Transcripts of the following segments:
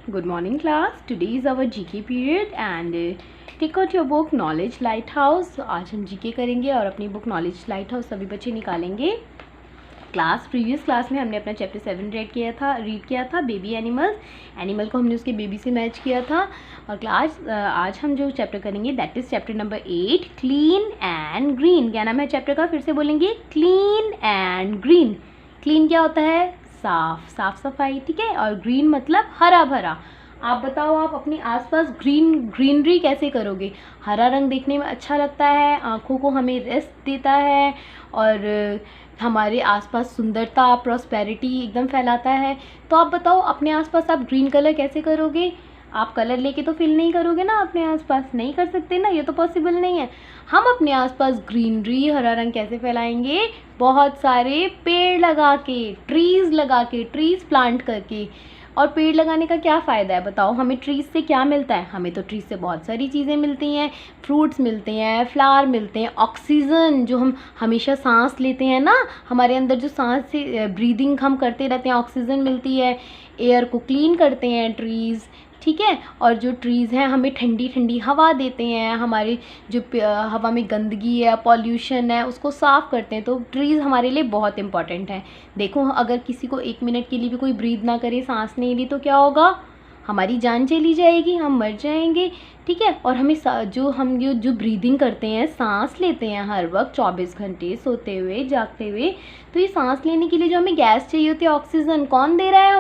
Good morning class. Today is our GK period and take out your book Knowledge Lighthouse. आज हम GK करेंगे और अपनी book Knowledge Lighthouse सभी बच्चे निकालेंगे। प्रीवियस क्लास में हमने अपना चैप्टर 7 रीड किया था बेबी एनिमल को हमने उसके बेबी से मैच किया था। और आज हम जो चैप्टर करेंगे that is chapter number 8 clean and green. क्या नाम है चैप्टर का? फिर से बोलेंगे क्लीन एंड ग्रीन। क्लीन क्या होता है? साफ सफाई, ठीक है। और ग्रीन मतलब हरा भरा। आप बताओ, आप अपने आसपास ग्रीनरी कैसे करोगे? हरा रंग देखने में अच्छा लगता है, आँखों को हमें रेस्ट देता है और हमारे आसपास सुंदरता प्रॉस्पेरिटी एकदम फैलाता है। तो आप बताओ अपने आसपास आप ग्रीन कलर कैसे करोगे? आप कलर लेके तो फिल नहीं करोगे ना, अपने आसपास नहीं कर सकते ना, ये तो पॉसिबल नहीं है। हम अपने आसपास ग्रीनरी हरा रंग कैसे फैलाएंगे? बहुत सारे पेड़ लगा के, ट्रीज़ प्लांट करके। और पेड़ लगाने का क्या फ़ायदा है बताओ? हमें ट्रीज़ से क्या मिलता है? हमें तो ट्रीज़ से बहुत सारी चीज़ें मिलती हैं। फ्रूट्स मिलते हैं, फ्लावर मिलते हैं, ऑक्सीजन जो हम हमेशा सांस लेते हैं ना, हमारे अंदर जो सांस से ब्रीदिंग हम करते रहते हैं, ऑक्सीजन मिलती है। एयर को क्लीन करते हैं ट्रीज़, ठीक है। और जो ट्रीज़ हैं हमें ठंडी ठंडी हवा देते हैं, हमारी जो हवा में गंदगी है, पॉल्यूशन है, उसको साफ़ करते हैं। तो ट्रीज़ हमारे लिए बहुत इंपॉर्टेंट है। देखो, अगर किसी को 1 मिनट के लिए भी कोई ब्रीद ना करे, सांस नहीं ली, तो क्या होगा? हमारी जान चली जाएगी, हम मर जाएंगे, ठीक है। और हमें जो ब्रीदिंग करते हैं, सांस लेते हैं हर वक्त 24 घंटे, सोते हुए जागते हुए, तो ये सांस लेने के लिए जो हमें गैस चाहिए होती है, ऑक्सीजन, कौन दे रहा है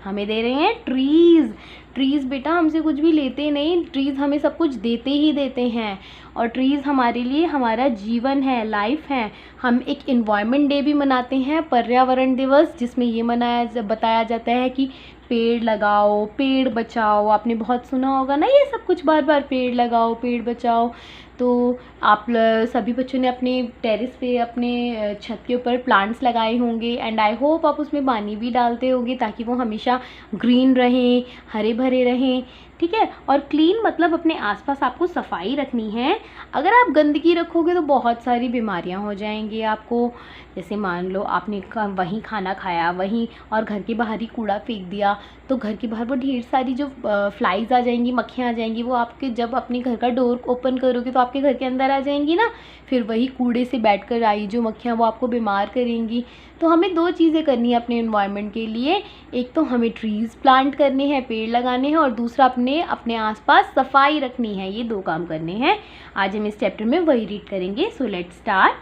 हमें दे रहे हैं ट्रीज़ बेटा हमसे कुछ भी लेते नहीं, ट्रीज़ हमें सब कुछ देते ही देते हैं। और ट्रीज़ हमारे लिए हमारा जीवन है, लाइफ है। हम एक इन्वायरमेंट डे भी मनाते हैं, पर्यावरण दिवस, जिसमें ये बताया जाता है कि पेड़ लगाओ, पेड़ बचाओ। आपने बहुत सुना होगा ना ये सब कुछ बार बार, पेड़ लगाओ, पेड़ बचाओ। तो आप सभी बच्चों ने अपने टेरेस पे, अपने छत के ऊपर प्लांट्स लगाए होंगे एंड आई होप आप उसमें पानी भी डालते होंगे ताकि वो हमेशा ग्रीन रहें, हरे भरे रहें, ठीक है। और क्लीन मतलब अपने आसपास आपको सफाई रखनी है। अगर आप गंदगी रखोगे तो बहुत सारी बीमारियां हो जाएंगी आपको। जैसे मान लो आपने वहीं खाना खाया, वहीं और घर के बाहर ही कूड़ा फेंक दिया, तो घर के बाहर वो ढेर सारी जो फ्लाइज आ जाएंगी, मक्खियाँ आ जाएंगी, वो आपके जब अपने घर का डोर ओपन करोगे तो आपके घर के अंदर आ जाएंगी ना। फिर वही कूड़े से बैठकर आई जो मक्खियाँ वो आपको बीमार करेंगी। तो हमें 2 चीज़ें करनी है अपने एनवायरनमेंट के लिए। एक तो हमें ट्रीज़ प्लांट करने हैं, पेड़ लगाने हैं, और दूसरा अपने आसपास सफाई रखनी है। ये 2 काम करने हैं। आज हम इस चैप्टर में वही रीड करेंगे। So let's start.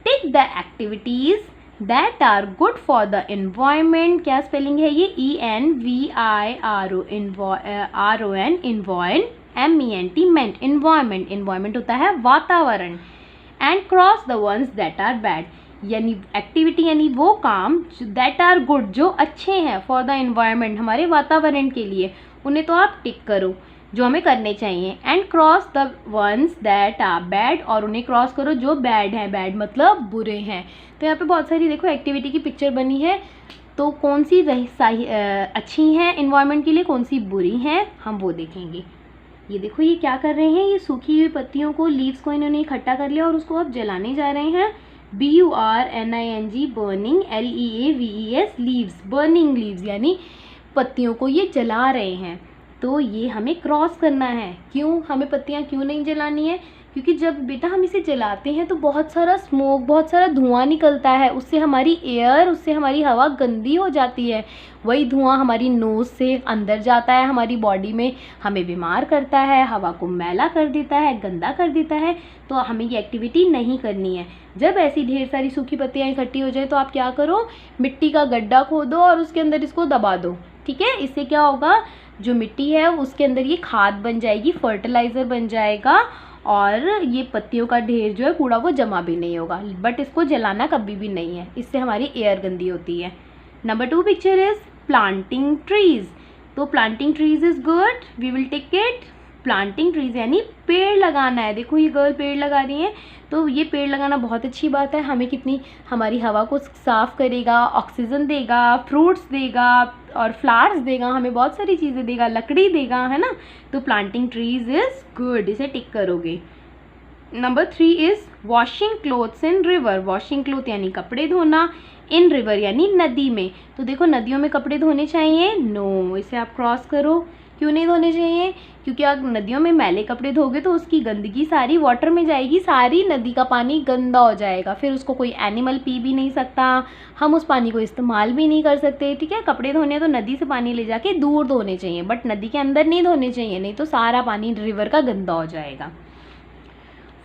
Take the activities that are good for the environment. क्या स्पेलिंग है ये? ENVIRO, MENT, मेंट, एनवायरनमेंट होता है वातावरण। And cross the ones that are bad, यानी एक्टिविटी यानी वो काम दैट आर गुड, जो अच्छे हैं, फॉर द एनवायरनमेंट, हमारे वातावरण के लिए, उन्हें तो आप टिक करो जो हमें करने चाहिए। And cross the ones that are bad, और उन्हें क्रॉस करो जो बैड हैं, बैड मतलब बुरे हैं। तो यहाँ पे बहुत सारी देखो एक्टिविटी की पिक्चर बनी है, तो कौन सी अच्छी हैं एनवायरनमेंट के लिए, कौन सी बुरी हैं, हम वो देखेंगे। ये देखो, ये क्या कर रहे हैं? ये सूखी हुई पत्तियों को, लीव्स को इन्होंने इकट्ठा कर लिया और उसको अब जलाने जा रहे हैं। BURNING, burning, LEAVES, leaves, burning leaves, यानी पत्तियों को ये जला रहे हैं। तो ये हमें क्रॉस करना है। क्यों हमें पत्तियां क्यों नहीं जलानी है? क्योंकि जब बेटा हम इसे जलाते हैं तो बहुत सारा स्मोक, बहुत सारा धुआं निकलता है, उससे हमारी एयर, उससे हमारी हवा गंदी हो जाती है। वही धुआं हमारी नोज़ से अंदर जाता है हमारी बॉडी में, हमें बीमार करता है, हवा को मैला कर देता है, गंदा कर देता है। तो हमें ये एक्टिविटी नहीं करनी है। जब ऐसी ढेर सारी सूखी पत्तियाँ इकट्ठी हो जाए तो आप क्या करो? मिट्टी का गड्ढा खोदो और उसके अंदर इसको दबा दो, ठीक है। इससे क्या होगा? जो मिट्टी है उसके अंदर ये खाद बन जाएगी, फर्टिलाइज़र बन जाएगा, और ये पत्तियों का ढेर जो है कूड़ा वो जमा भी नहीं होगा। बट इसको जलाना कभी भी नहीं है, इससे हमारी एयर गंदी होती है। Number 2 picture is planting trees. तो planting trees is good, we will take it. Planting trees यानी पेड़ लगाना है। देखो ये गर्ल पेड़ लगा रही हैं, तो ये पेड़ लगाना बहुत अच्छी बात है। हमें कितनी, हमारी हवा को साफ़ करेगा, ऑक्सीजन देगा, फ्रूट्स देगा और फ्लावर्स देगा, हमें बहुत सारी चीज़ें देगा, लकड़ी देगा, है ना। तो प्लांटिंग ट्रीज़ इज़ गुड, इसे टिक करोगे। Number 3 is washing clothes in river. Washing cloth यानी कपड़े धोना, इन रिवर यानी नदी में। तो देखो नदियों में कपड़े धोने चाहिए? नो, इसे आप क्रॉस करो। क्यों नहीं धोने चाहिए? क्योंकि आप नदियों में मैले कपड़े धोगे तो उसकी गंदगी सारी वाटर में जाएगी, सारी नदी का पानी गंदा हो जाएगा, फिर उसको कोई एनिमल पी भी नहीं सकता, हम उस पानी को इस्तेमाल भी नहीं कर सकते। ठीक है, कपड़े धोने तो नदी से पानी ले जाके दूर धोने चाहिए, बट नदी के अंदर नहीं धोने चाहिए, नहीं तो सारा पानी रिवर का गंदा हो जाएगा।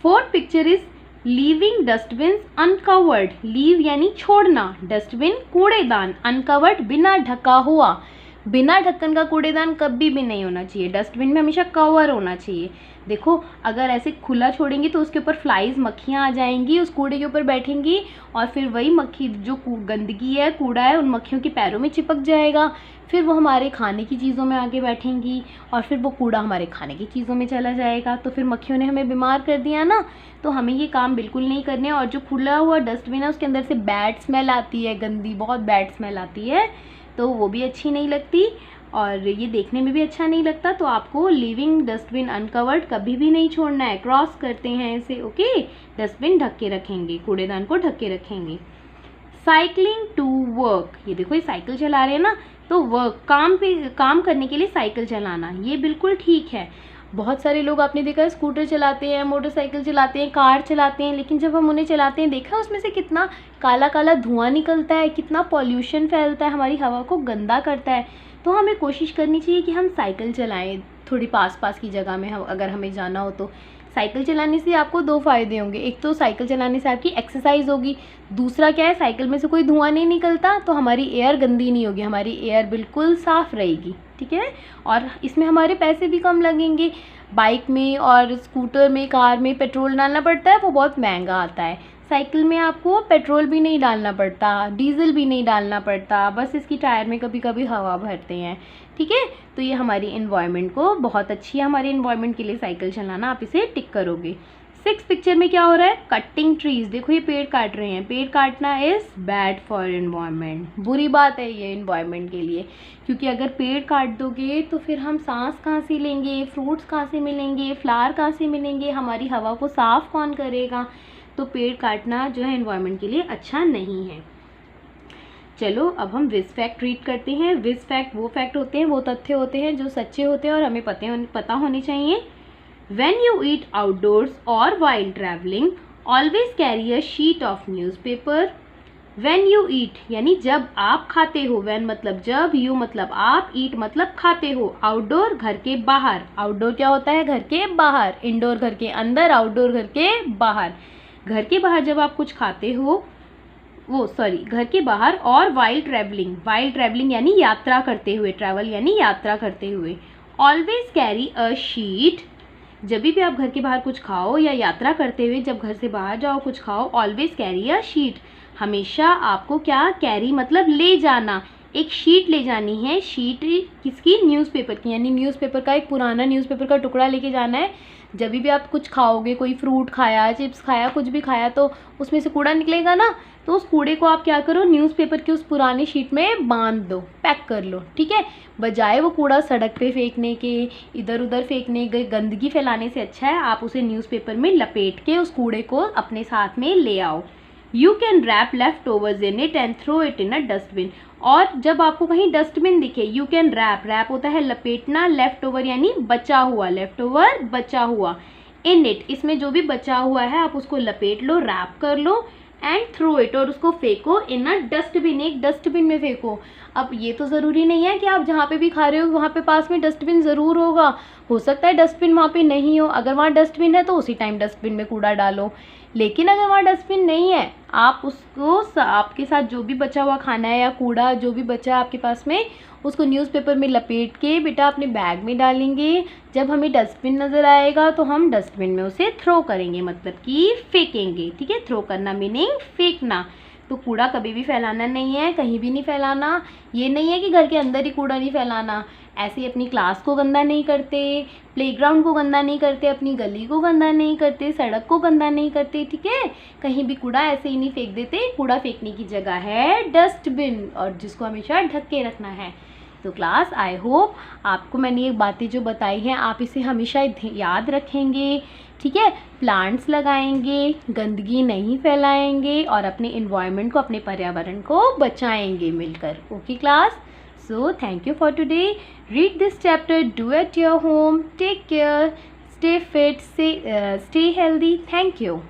Fourth picture is leaving dustbin uncovered. Leave यानी छोड़ना, डस्टबिन कूड़ेदान, अनकवर्ड बिना ढका हुआ। बिना ढक्कन का कूड़ेदान कभी भी नहीं होना चाहिए, डस्टबिन में हमेशा कवर होना चाहिए। देखो अगर ऐसे खुला छोड़ेंगे तो उसके ऊपर फ्लाइज, मक्खियाँ आ जाएंगी, उस कूड़े के ऊपर बैठेंगी और फिर वही मक्खी जो गंदगी है, कूड़ा है, उन मक्खियों के पैरों में चिपक जाएगा, फिर वो हमारे खाने की चीज़ों में आके बैठेंगी और फिर वो कूड़ा हमारे खाने की चीज़ों में चला जाएगा, तो फिर मक्खियों ने हमें बीमार कर दिया ना। तो हमें ये काम बिल्कुल नहीं करने। और जो खुला हुआ डस्टबिन है उसके अंदर से बैड स्मेल आती है, गंदी बहुत बैड स्मेल आती है, तो वो भी अच्छी नहीं लगती और ये देखने में भी अच्छा नहीं लगता। तो आपको लिविंग डस्टबिन अनकवर्ड कभी भी नहीं छोड़ना है। क्रॉस करते हैं इसे, ओके। डस्टबिन ढक के रखेंगे, कूड़ेदान को ढक के रखेंगे। साइकिलिंग टू वर्क, ये देखो ये साइकिल चला रहे हैं ना, तो वर्क काम करने के लिए साइकिल चलाना, ये बिल्कुल ठीक है। बहुत सारे लोग आपने देखा है स्कूटर चलाते हैं, मोटरसाइकिल चलाते हैं, कार चलाते हैं, लेकिन जब हम उन्हें चलाते हैं देखा उसमें से कितना काला काला धुआं निकलता है, कितना पॉल्यूशन फैलता है, हमारी हवा को गंदा करता है। तो हमें कोशिश करनी चाहिए कि हम साइकिल चलाएं थोड़ी पास की जगह में, अगर हमें जाना हो तो। साइकिल चलाने से आपको दो फ़ायदे होंगे, एक तो साइकिल चलाने से आपकी एक्सरसाइज होगी, दूसरा क्या है, साइकिल में से कोई धुआं नहीं निकलता तो हमारी एयर गंदी नहीं होगी, हमारी एयर बिल्कुल साफ़ रहेगी। ठीक है, और इसमें हमारे पैसे भी कम लगेंगे। बाइक में और स्कूटर में, कार में पेट्रोल डालना पड़ता है, वो बहुत महंगा आता है। साइकिल में आपको पेट्रोल भी नहीं डालना पड़ता, डीजल भी नहीं डालना पड़ता, बस इसकी टायर में कभी कभी हवा भरते हैं। ठीक है, तो ये हमारी इन्वायरमेंट को बहुत अच्छी है, हमारे इन्वायरमेंट के लिए साइकिल चलाना, आप इसे टिक करोगे। 6 पिक्चर में क्या हो रहा है, कटिंग ट्रीज। देखो ये पेड़ काट रहे हैं, पेड़ काटना इज बैड फॉर इन्वायरमेंट, बुरी बात है ये इन्वायरमेंट के लिए, क्योंकि अगर पेड़ काट दोगे तो फिर हम सांस कहाँ से लेंगे, फ्रूट्स कहाँ से मिलेंगे, फ्लावर कहाँ से मिलेंगे, हमारी हवा को साफ कौन करेगा। तो पेड़ काटना जो है इन्वायरमेंट के लिए अच्छा नहीं है। चलो अब हम विज फैक्ट रीड करते हैं। विज फैक्ट वो फैक्ट होते हैं, वो तथ्य होते हैं जो सच्चे होते हैं और हमें पता होने चाहिए। When you eat outdoors or while traveling, always carry a sheet of newspaper. When you eat यानी जब आप खाते हो, when मतलब जब, you मतलब आप, eat मतलब खाते हो, outdoor घर के बाहर, outdoor क्या होता है, घर के बाहर, indoor घर के अंदर, outdoor घर के बाहर। घर के बाहर जब आप कुछ खाते हो, घर के बाहर, और while traveling यानी यात्रा करते हुए, travel यानी यात्रा करते हुए, always carry a sheet। जब भी आप घर के बाहर कुछ खाओ या यात्रा करते हुए जब घर से बाहर जाओ कुछ खाओ, ऑलवेज कैरी अ शीट, हमेशा आपको क्या, कैरी मतलब ले जाना, एक शीट ले जानी है। शीट किसकी, न्यूज़पेपर की, यानी न्यूज़पेपर का, एक पुराना न्यूज़पेपर का टुकड़ा लेके जाना है। जब भी आप कुछ खाओगे, कोई फ्रूट खाया, चिप्स खाया, कुछ भी खाया, तो उसमें से कूड़ा निकलेगा ना, तो उस कूड़े को आप क्या करो, न्यूज़पेपर की उस पुरानी शीट में बांध दो, पैक कर लो। ठीक है, बजाय वो कूड़ा सड़क पे फेंकने के, इधर उधर फेंकने, गंदगी फैलाने से अच्छा है आप उसे न्यूज़पेपर में लपेट के उस कूड़े को अपने साथ में ले आओ। You can wrap leftovers in it and throw it in a dustbin. और जब आपको कहीं डस्टबिन दिखे, यू कैन रैप होता है लपेटना, लेफ्ट ओवर यानी बचा हुआ, लेफ्ट ओवर बचा हुआ, इन इट इसमें जो भी बचा हुआ है आप उसको लपेट लो, रैप कर लो, एंड थ्रो इट और उसको फेंको इन अ डस्टबिन, एक डस्टबिन में फेंको। अब ये तो ज़रूरी नहीं है कि आप जहाँ पे भी खा रहे हो वहाँ पे पास में डस्टबिन ज़रूर होगा, हो सकता है डस्टबिन वहाँ पे नहीं हो, अगर वहाँ डस्टबिन है तो उसी टाइम डस्टबिन में कूड़ा डालो। लेकिन अगर वहाँ डस्टबिन नहीं है, आप उसको आपके साथ जो भी बचा हुआ खाना है या कूड़ा जो भी बचा है आपके पास में, उसको न्यूज़पेपर में लपेट के बेटा अपने बैग में डालेंगे। जब हमें डस्टबिन नज़र आएगा तो हम डस्टबिन में उसे थ्रो करेंगे, मतलब कि फेंकेंगे। ठीक है, थ्रो करना मीनिंग फेंकना। तो कूड़ा कभी भी फैलाना नहीं है, कहीं भी नहीं फैलाना। ये नहीं है कि घर के अंदर ही कूड़ा नहीं फैलाना, ऐसे ही अपनी क्लास को गंदा नहीं करते, प्लेग्राउंड को गंदा नहीं करते, अपनी गली को गंदा नहीं करते, सड़क को गंदा नहीं करते। ठीक है, कहीं भी कूड़ा ऐसे ही नहीं फेंक देते। कूड़ा फेंकने की जगह है डस्टबिन, और जिसको हमेशा ढक के रखना है। तो क्लास, आई होप आपको मैंने ये बातें जो बताई हैं आप इसे हमेशा याद रखेंगे, ठीक है। प्लांट्स लगाएंगे, गंदगी नहीं फैलाएंगे और अपने इन्वायरमेंट को, अपने पर्यावरण को बचाएंगे मिलकर। Okay class, so thank you for today. Read this chapter, do at your home. Take care, stay fit, stay healthy. Thank you.